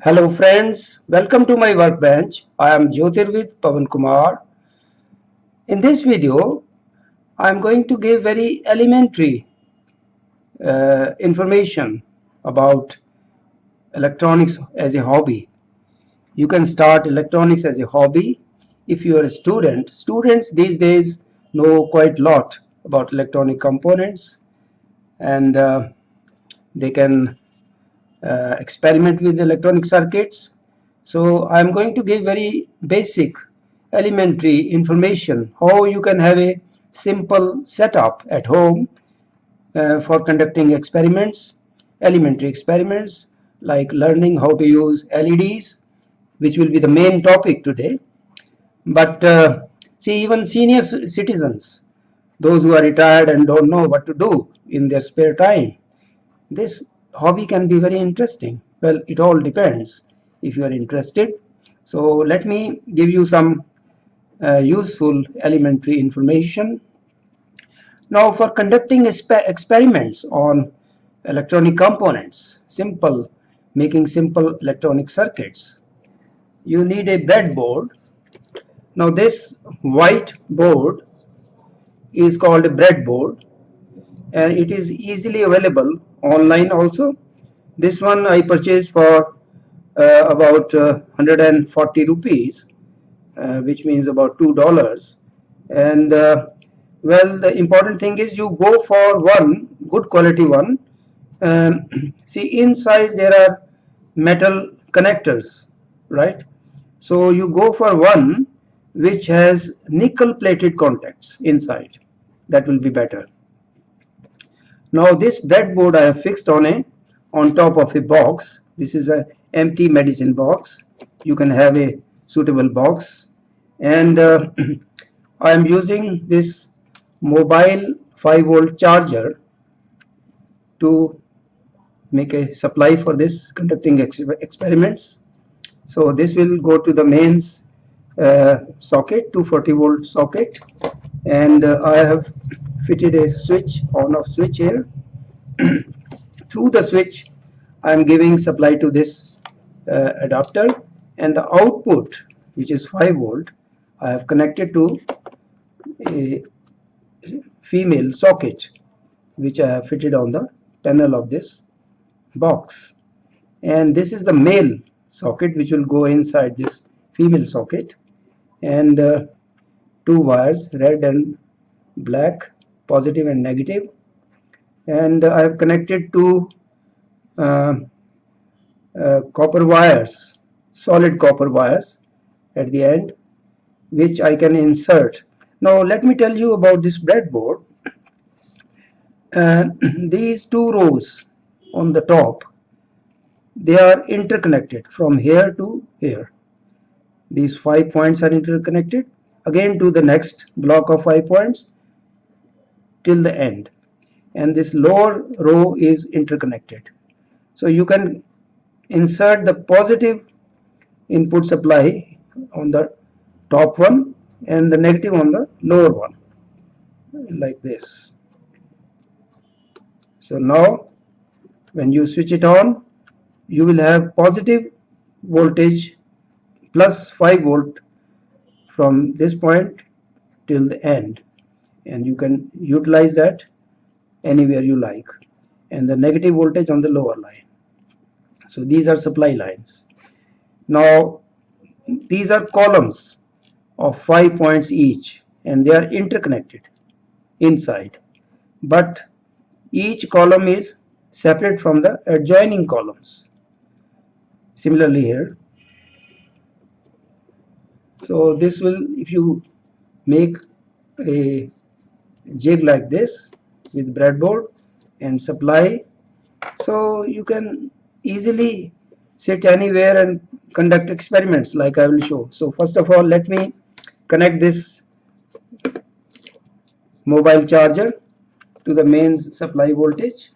Hello friends, welcome to my workbench. I am Jyotirvid Pavan Kumar. In this video, I am going to give very elementary information about electronics as a hobby. You can start electronics as a hobby if you are a student. Students these days know quite a lot about electronic components, and they can experiment with electronic circuits. So I'm going to give very basic elementary information how you can have a simple setup at home for conducting experiments, elementary experiments like learning how to use LEDs, which will be the main topic today. But see, even senior citizens, those who are retired and don't know what to do in their spare time, this hobby can be very interesting. Well, it all depends if you are interested. So let me give you some useful elementary information. Now, for conducting experiments on electronic components, making simple electronic circuits, you need a breadboard. Now this white board is called a breadboard, and it is easily available online also. This one I purchased for about 140 rupees, which means about $2. And well, the important thing is you go for one good quality one. See, inside there are metal connectors, right? So you go for one which has nickel plated contacts inside. That will be better. Now this breadboard I have fixed on top of a box. This is an empty medicine box. You can have a suitable box, and I am using this mobile 5-volt charger to make a supply for this conducting experiments. So this will go to the mains socket, 240-volt socket, and I have fitted a switch, on-off switch here. Through the switch I am giving supply to this adapter, and the output, which is 5-volt, I have connected to a female socket which I have fitted on the panel of this box, and this is the male socket which will go inside this female socket, and two wires, red and black, positive and negative, and I have connected two copper wires, solid copper wires at the end, which I can insert. Now let me tell you about this breadboard. These two rows on the top, they are interconnected from here to here. These 5 points are interconnected again to the next block of 5 points till the end, and this lower row is interconnected. So you can insert the positive input supply on the top one and the negative on the lower one, like this. So now when you switch it on, you will have positive voltage plus 5-volt from this point till the end, and you can utilize that anywhere you like, and the negative voltage on the lower line. So these are supply lines. Now these are columns of 5 points each, and they are interconnected inside, but each column is separate from the adjoining columns. Similarly here. So this will, if you make a jig like this with breadboard and supply, so you can easily sit anywhere and conduct experiments like I will show. So first of all, let me connect this mobile charger to the mains supply voltage,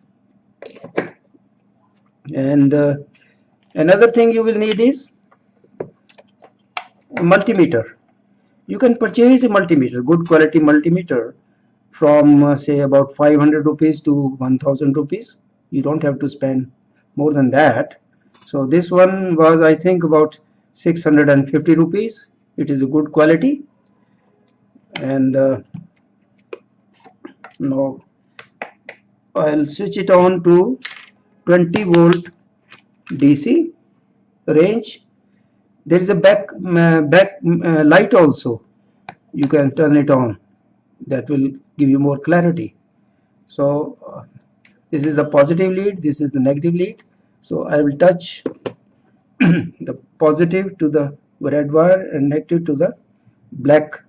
and another thing you will need is a multimeter. You can purchase a multimeter, good quality multimeter, from say about 500 rupees to 1000 rupees. You don't have to spend more than that. So this one was, I think, about 650 rupees. It is a good quality. And now I'll switch it on to 20 volt DC range. There is a back light also. You can turn it on. That will give you more clarity. So this is the positive lead, this is the negative lead. So I will touch the positive to the red wire and negative to the black,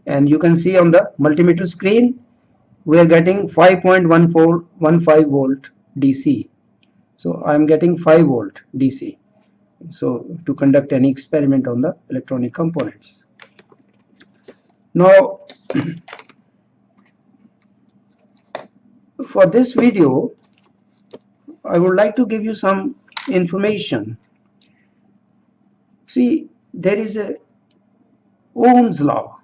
and you can see on the multimeter screen we are getting 5.1415 volt DC. So I am getting 5 volt DC, so to conduct any experiment on the electronic components. Now for this video I would like to give you some information. See, there is a Ohm's law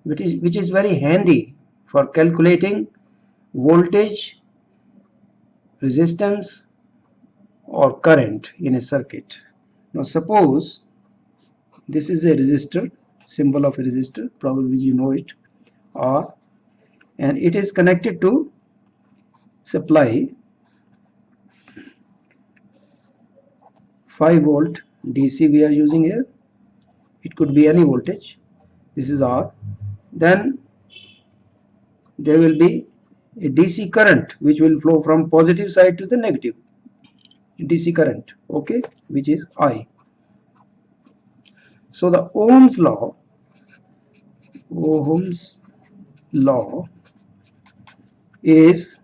which is very handy for calculating voltage, resistance or current in a circuit. Now suppose this is a resistor, symbol of a resistor, probably you know it, R, and it is connected to supply 5 volt DC we are using here. It could be any voltage. This is R. Then there will be a DC current which will flow from positive side to the negative DC current, okay, which is I. So the Ohm's law is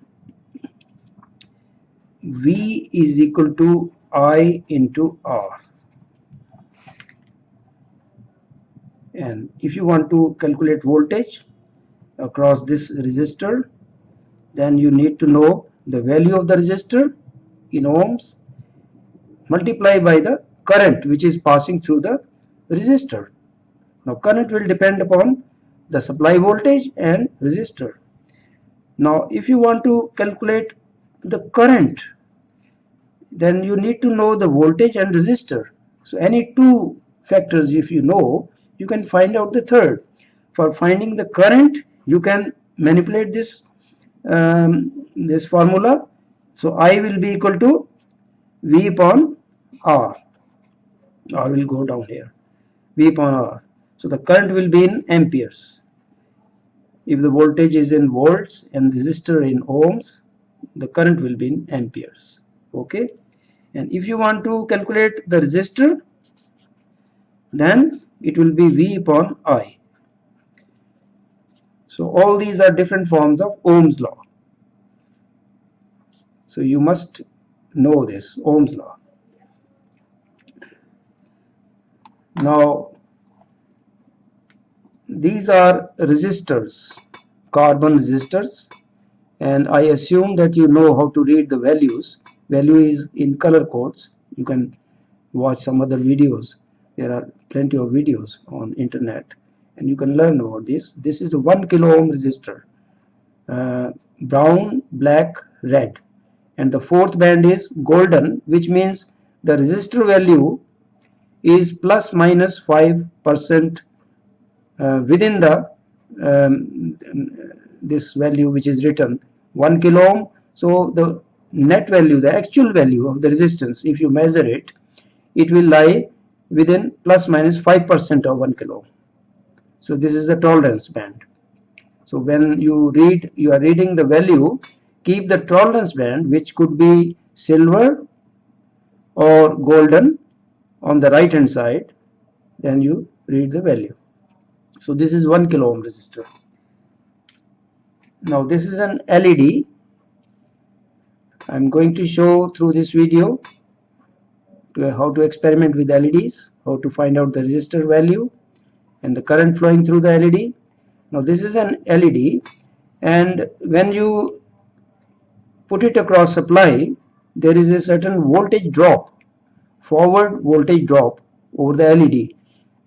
V is equal to I into R. And if you want to calculate voltage across this resistor, then you need to know the value of the resistor in ohms multiply by the current which is passing through the resistor. Now current will depend upon the supply voltage and resistor. Now if you want to calculate the current, then you need to know the voltage and resistor. So any two factors if you know, you can find out the third. For finding the current, you can manipulate this this formula. So I will be equal to V upon R. R will go down here. V upon R. So the current will be in amperes. If the voltage is in volts and resistor in ohms, the current will be in amperes. Okay. And if you want to calculate the resistor, then it will be V upon I. So all these are different forms of Ohm's law. So you must know this Ohm's law. Now these are resistors, carbon resistors, and I assume that you know how to read the values. Value is in color codes. You can watch some other videos. There are plenty of videos on internet and you can learn about this. This is a 1 kilo ohm resistor, brown, black, red, and the fourth band is golden, which means the resistor value is plus minus 5% within the this value which is written 1 kilo ohm. So the net value, the actual value of the resistance, if you measure it, it will lie within plus minus 5% of 1 kilo ohm. So this is the tolerance band. So when you are reading the value, keep the tolerance band, which could be silver or golden, on the right hand side. Then you read the value. So this is 1 kilo ohm resistor. Now this is an LED. I'm going to show through this video how to experiment with LEDs, how to find out the resistor value and the current flowing through the LED. Now this is an LED, and when you put it across supply, there is a certain voltage drop, forward voltage drop over the LED,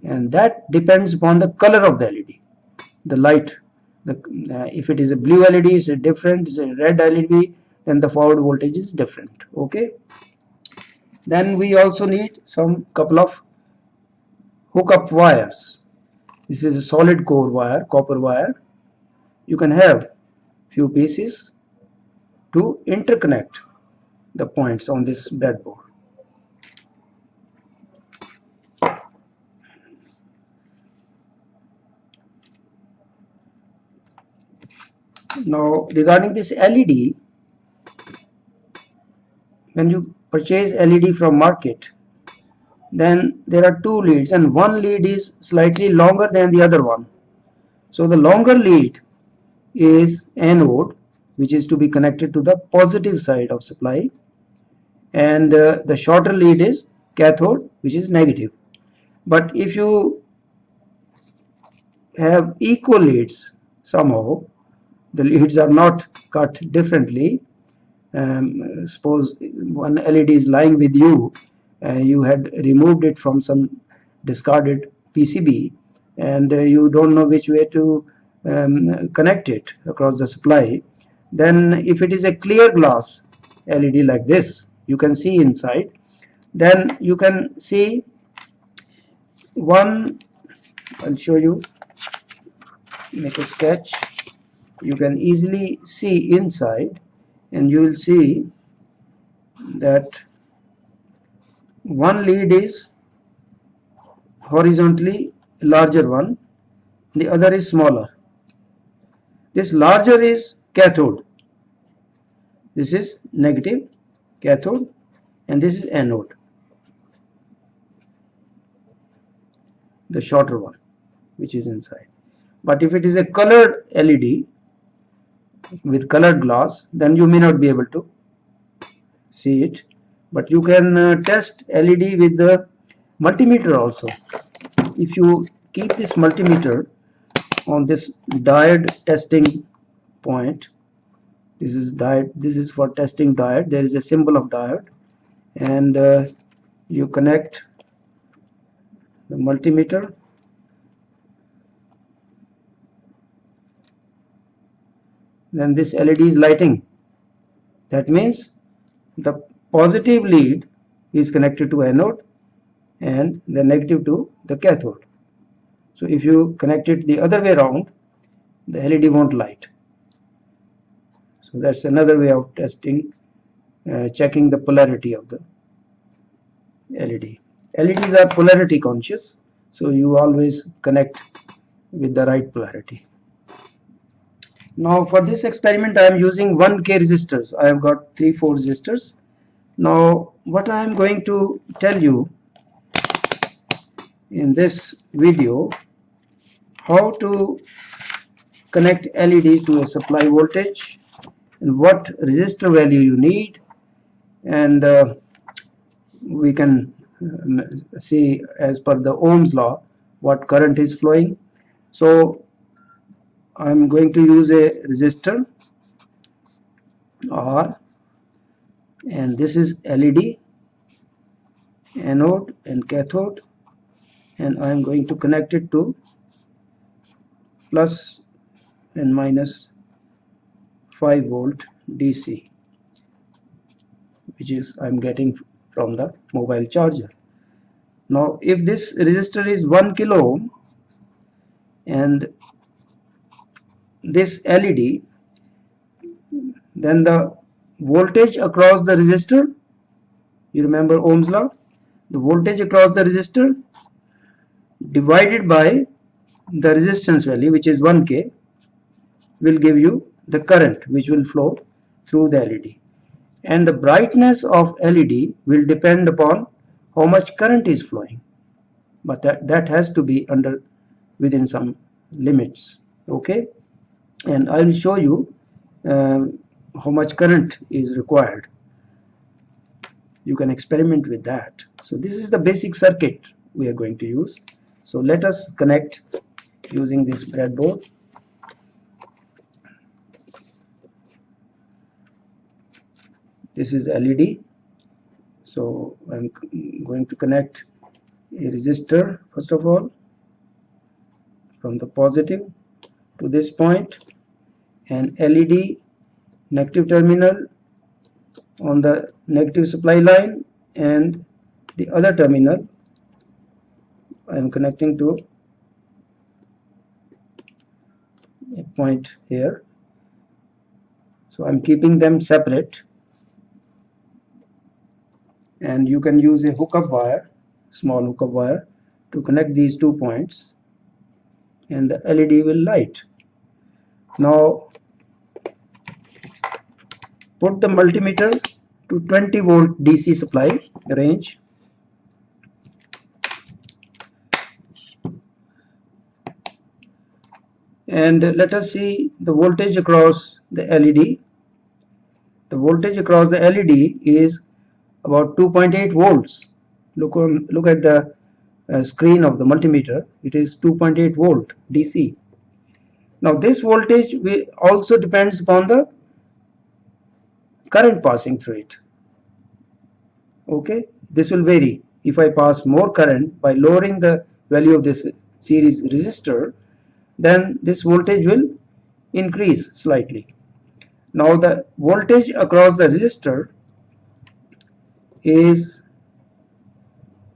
and that depends upon the color of the LED, the light. If it is a blue LED, it's different. It's a red LED, then the forward voltage is different. Okay. Then we also need some couple of hookup wires. This is a solid core wire, copper wire. You can have few pieces to interconnect the points on this breadboard. Now regarding this LED, when you purchase LED from market, then there are two leads and one lead is slightly longer than the other one. So the longer lead is anode, which is to be connected to the positive side of supply, and the shorter lead is cathode, which is negative. But if you have equal leads, somehow the leads are not cut differently. Suppose one LED is lying with you, you had removed it from some discarded PCB, and you don't know which way to connect it across the supply. Then if it is a clear glass LED like this, you can see inside, then you can see one. I'll show you, make a sketch. You can easily see inside, and you will see that one lead is horizontally larger one, the other is smaller. This larger is cathode, this is negative cathode, and this is anode, the shorter one which is inside. But if it is a colored LED with colored glass, then you may not be able to see it, but you can test LED with the multimeter also. If you keep this multimeter on this diode testing point, this is diode, this is for testing diode, there is a symbol of diode, and you connect the multimeter, then this LED is lighting. That means the positive lead is connected to anode and the negative to the cathode. So if you connect it the other way around, the LED won't light. So that's another way of testing, checking the polarity of the LED. LEDs are polarity conscious, so you always connect with the right polarity. Now for this experiment I am using 1K resistors. I have got 3-4 resistors. Now what I am going to tell you in this video, how to connect LED to a supply voltage and what resistor value you need, and we can see as per the Ohm's law what current is flowing. So I'm going to use a resistor R, and this is LED, anode and cathode, and I'm going to connect it to plus and minus 5 volt DC, which is I'm getting from the mobile charger. Now if this resistor is 1 kilo ohm and this LED, then the voltage across the resistor, you remember Ohm's law, the voltage across the resistor divided by the resistance value, which is 1K, will give you the current which will flow through the LED. And the brightness of LED will depend upon how much current is flowing, but that has to be within some limits. Okay, and I will show you how much current is required. You can experiment with that. So this is the basic circuit we are going to use. So let us connect using this breadboard. This is LED. So I'm going to connect a resistor first of all from the positive to this point, and LED negative terminal on the negative supply line and the other terminal I am connecting to a point here. So I'm keeping them separate, and you can use a hookup wire, small hookup wire, to connect these 2 points, and the LED will light. Now put the multimeter to 20 volt DC supply range. And let us see the voltage across the LED. The voltage across the LED is about 2.8 volts. Look at the screen of the multimeter. It is 2.8 volt DC. Now this voltage will also depends upon the current passing through it. Okay, this will vary. If I pass more current by lowering the value of this series resistor, then this voltage will increase slightly. Now the voltage across the resistor is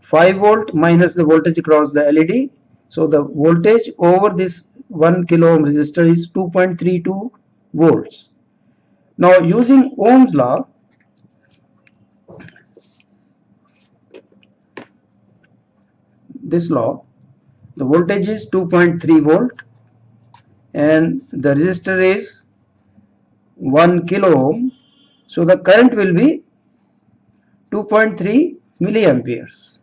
5 volt minus the voltage across the LED. So the voltage over this 1 kilo ohm resistor is 2.32 volts. Now using Ohm's law, this law, the voltage is 2.3 volt and the resistor is 1 kilo ohm. So the current will be 2.3 milliamperes.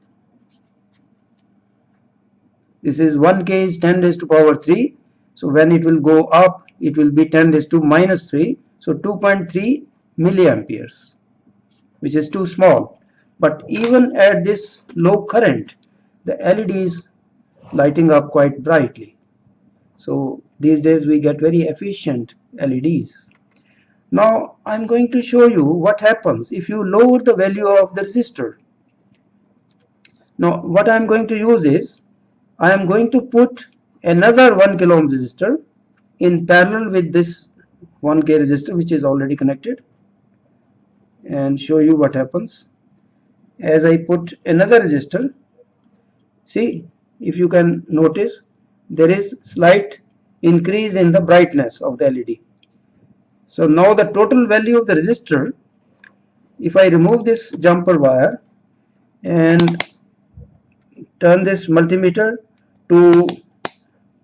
This is 1K is 10 raised to power 3. So when it will go up, it will be 10 raised to minus 3. So 2.3 milliamperes, which is too small. But even at this low current, the LED is lighting up quite brightly. So these days we get very efficient LEDs. Now I'm going to show you what happens if you lower the value of the resistor. Now what I'm going to use is, I am going to put another 1 kilo ohm resistor in parallel with this 1K resistor which is already connected, and show you what happens. As I put another resistor, see, if you can notice, there is slight increase in the brightness of the LED. So now the total value of the resistor, if I remove this jumper wire and turn this multimeter to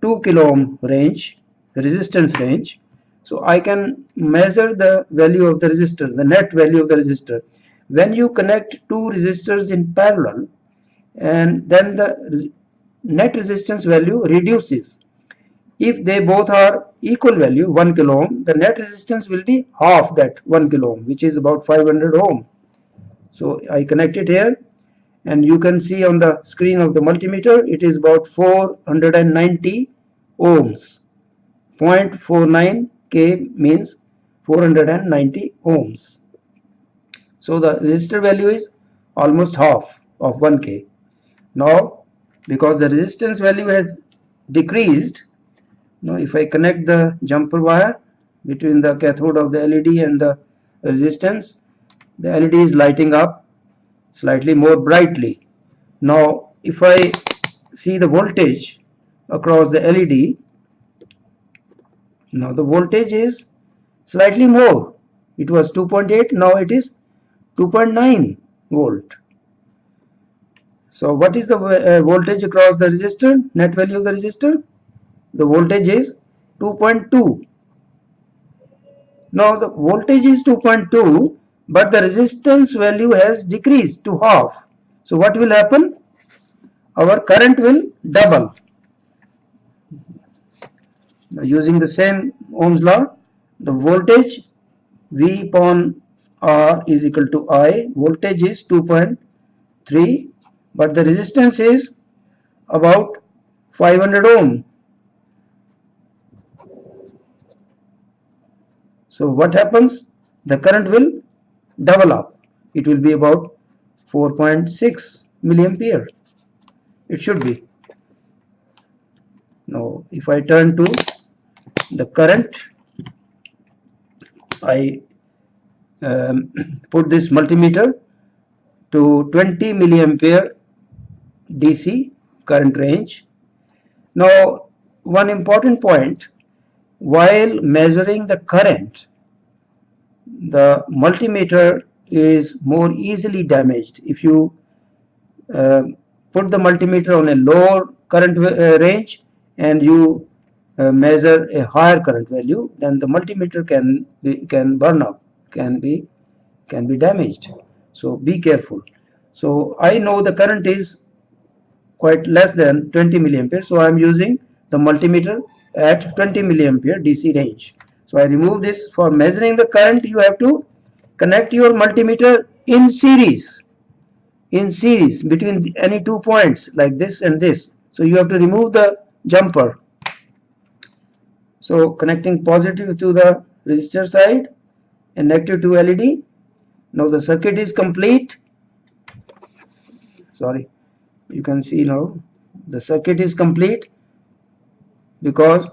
2 kilo ohm range, resistance range, so I can measure the value of the resistor, the net value of the resistor. When you connect two resistors in parallel, and then the net resistance value reduces. If they both are equal value, 1 kilo ohm, the net resistance will be half that 1 kilo ohm, which is about 500 ohm. So I connect it here, and you can see on the screen of the multimeter, it is about 490 ohms. 0.49 K means 490 ohms. So the resistor value is almost half of 1K. Now, because the resistance value has decreased, now if I connect the jumper wire between the cathode of the LED and the resistance, the LED is lighting up slightly more brightly. Now if I see the voltage across the LED, now the voltage is slightly more. It was 2.8, now it is 2.9 volt. So what is the voltage across the resistor, net value of the resistor? The voltage is 2.2. Now the voltage is 2.2, but the resistance value has decreased to half. So what will happen? Our current will double. Now using the same Ohm's law, the voltage V upon R is equal to I. Voltage is 2.3, but the resistance is about 500 ohm. So what happens? The current will double up. It will be about 4.6 milliampere. It should be. Now if I turn to the current, I put this multimeter to 20 milliampere DC current range. Now, one important point, while measuring the current, the multimeter is more easily damaged. If you put the multimeter on a lower current range and you measure a higher current value, then the multimeter can burn up, can be damaged. So be careful. So I know the current is quite less than 20 milliampere, so I am using the multimeter at 20 milliampere DC range. So I remove this. For measuring the current, you have to connect your multimeter in series between any 2 points like this and this. So you have to remove the jumper. So connecting positive to the resistor side and negative to LED. Now the circuit is complete. Sorry, you can see now the circuit is complete because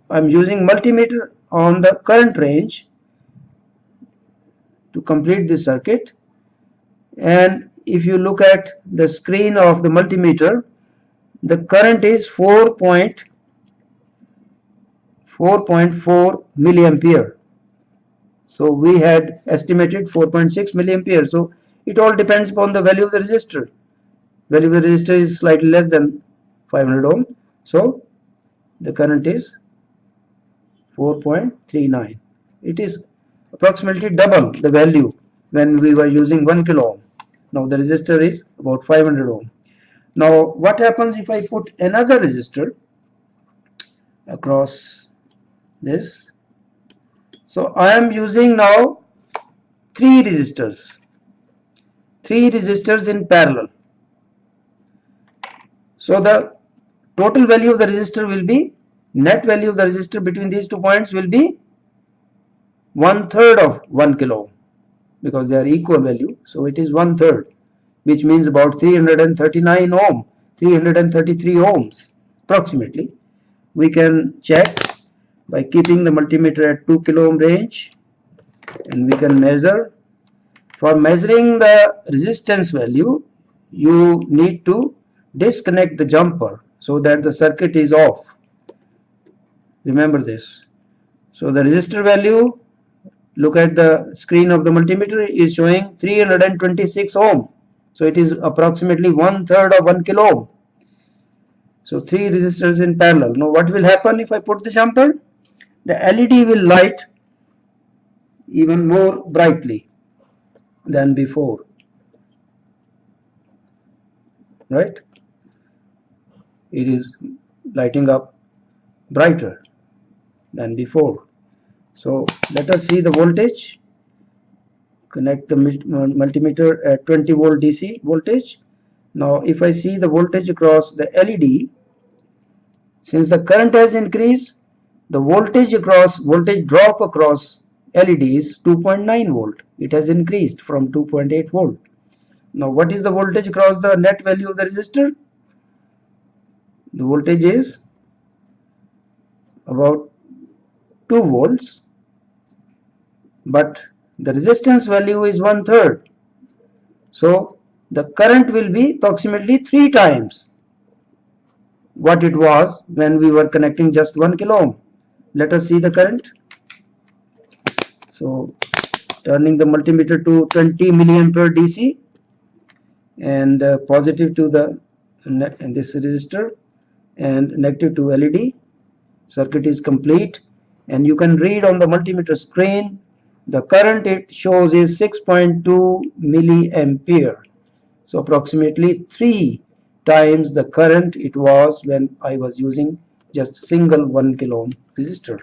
I'm using multimeter on the current range to complete this circuit. And if you look at the screen of the multimeter, the current is 4.4 milliampere. So we had estimated 4.6 milliampere. So it all depends upon the value of the resistor. Value of the resistor is slightly less than 500 ohm. So the current is 4.39. It is approximately double the value when we were using 1 kilo ohm. Now the resistor is about 500 ohm. Now what happens if I put another resistor across this? So I am using now three resistors in parallel. So the total value of the resistor will be, net value of the resistor between these 2 points will be 1/3 of 1 kilo ohm, because they are equal value. So it is 1/3, which means about 339 ohm, 333 ohms approximately. We can check by keeping the multimeter at 2 kilo ohm range, and we can measure. For measuring the resistance value, you need to disconnect the jumper so that the circuit is off. Remember this. So the resistor value, look at the screen of the multimeter, is showing 326 ohm. So it is approximately 1/3 of 1 kilo ohm. So three resistors in parallel. Now what will happen if I put the jumper? The LED will light even more brightly than before, right? It is lighting up brighter than before. So let us see the voltage. Connect the multimeter at 20 volt DC voltage. Now if I see the voltage across the LED, since the current has increased, the voltage drop across LED is 2.9 volt. It has increased from 2.8 volt. Now what is the voltage across the net value of the resistor? The voltage is about 2 volts, but the resistance value is 1/3. So the current will be approximately 3 times what it was when we were connecting just 1 kilo ohm. Let us see the current. So turning the multimeter to 20 milliampere DC and positive to the this resistor and negative to LED. Circuit is complete, and you can read on the multimeter screen the current it shows is 6.2 milliampere. So approximately 3 times the current it was when I was using just single 1 kilo ohm resistor.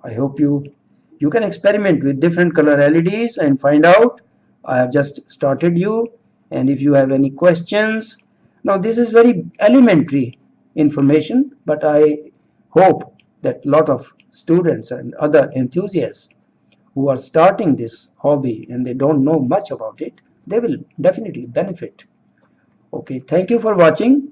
I hope you can experiment with different color LEDs and find out. I have just started you, and if you have any questions, now this is very elementary information, but I hope that a lot of students and other enthusiasts who are starting this hobby and they don't know much about it, they will definitely benefit. Okay, thank you for watching.